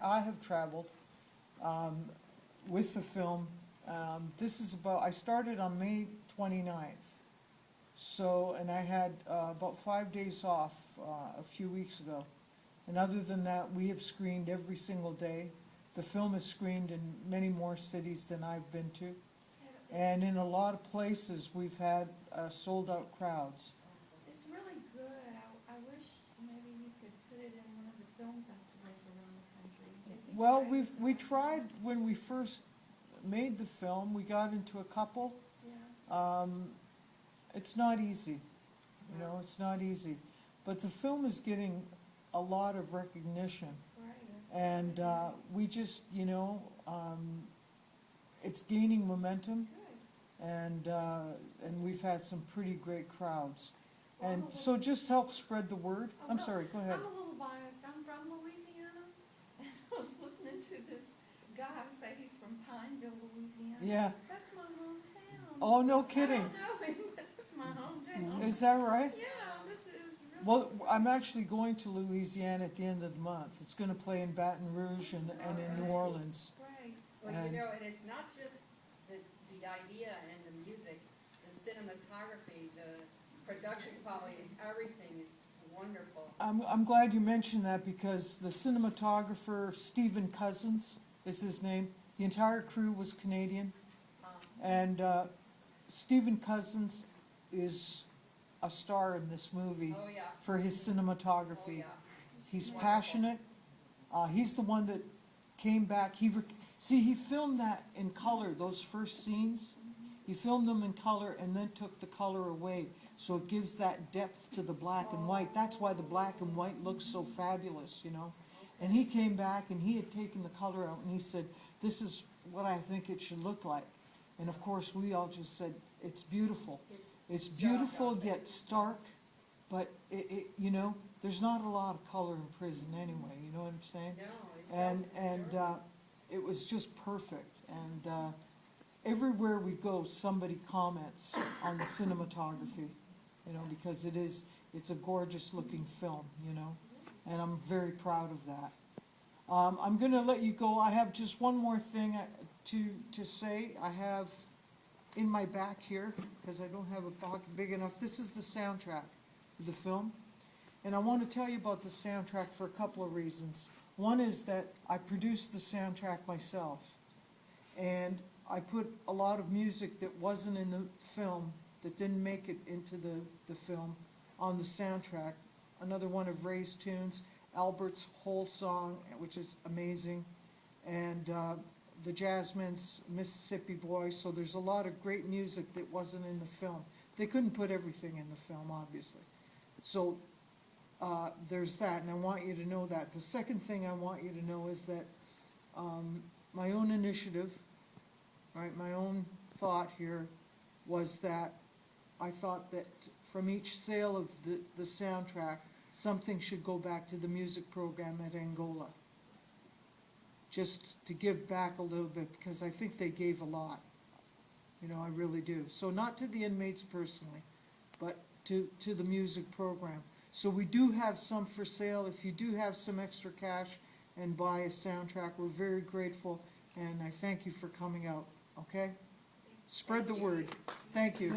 I have traveled with the film. This is about, I started on May 29th. So, and I had about 5 days off a few weeks ago. And other than that, we have screened every single day. The film is screened in many more cities than I've been to. And in a lot of places, we've had sold-out crowds. It's really good. I wish maybe you could put it in one of the film festivals around the country. Well, we tried when we first made the film. We got into a couple. Yeah. It's not easy, you know, it's not easy. But the film is getting a lot of recognition. Right. And we just, you know, it's gaining momentum. Good. And we've had some pretty great crowds. And so just help spread the word. I'm sorry, go ahead. I'm a little biased. I'm from Louisiana, and I was listening to this guy say he's from Pineville, Louisiana. Yeah. That's my hometown. Oh, no kidding. I don't know him, but that's my hometown. Is that right? Yeah, this is really. Well, I'm actually going to Louisiana at the end of the month. It's going to play in Baton Rouge and in New Orleans. Great. Well, And- you know, and it's not just the idea and the music, the cinematography, the production quality, everything is wonderful. I'm glad you mentioned that because the cinematographer, Stephen Cousins is his name. The entire crew was Canadian. And Stephen Cousins is a star in this movie Oh, yeah. for his Oh, cinematography. yeah. He's Wonderful. passionate. He's the one that came back. He filmed that in color, those first scenes. He filmed them in color and then took the color away. So it gives that depth to the black and white. That's why the black and white looks so fabulous, you know. And he came back and he had taken the color out and he said, this is what I think it should look like. And of course, we all just said, it's beautiful. It's beautiful yet stark, but you know, there's not a lot of color in prison anyway, you know what I'm saying? No, it's And it was just perfect. And everywhere we go, somebody comments on the cinematography, you know, because it's a gorgeous looking film, you know, and I'm very proud of that. I'm going to let you go. I have just one more thing to say. I have in my back here, because I don't have a pocket big enough, this is the soundtrack to the film. And I want to tell you about the soundtrack for a couple of reasons. One is that I produced the soundtrack myself. And I put a lot of music that wasn't in the film, that didn't make it into the film, on the soundtrack. Another one of Ray's tunes, Albert's whole song, which is amazing, and the Jazzmen's Mississippi Boy. So there's a lot of great music that wasn't in the film. They couldn't put everything in the film, obviously. So there's that, and I want you to know that. The second thing I want you to know is that my own initiative, right, my own thought here was that I thought that from each sale of the soundtrack, something should go back to the music program at Angola. Just to give back a little bit, because I think they gave a lot. You know, I really do. So not to the inmates personally, but to the music program. So we do have some for sale. If you do have some extra cash and buy a soundtrack, we're very grateful, and I thank you for coming out, okay? Spread the word. Thank you.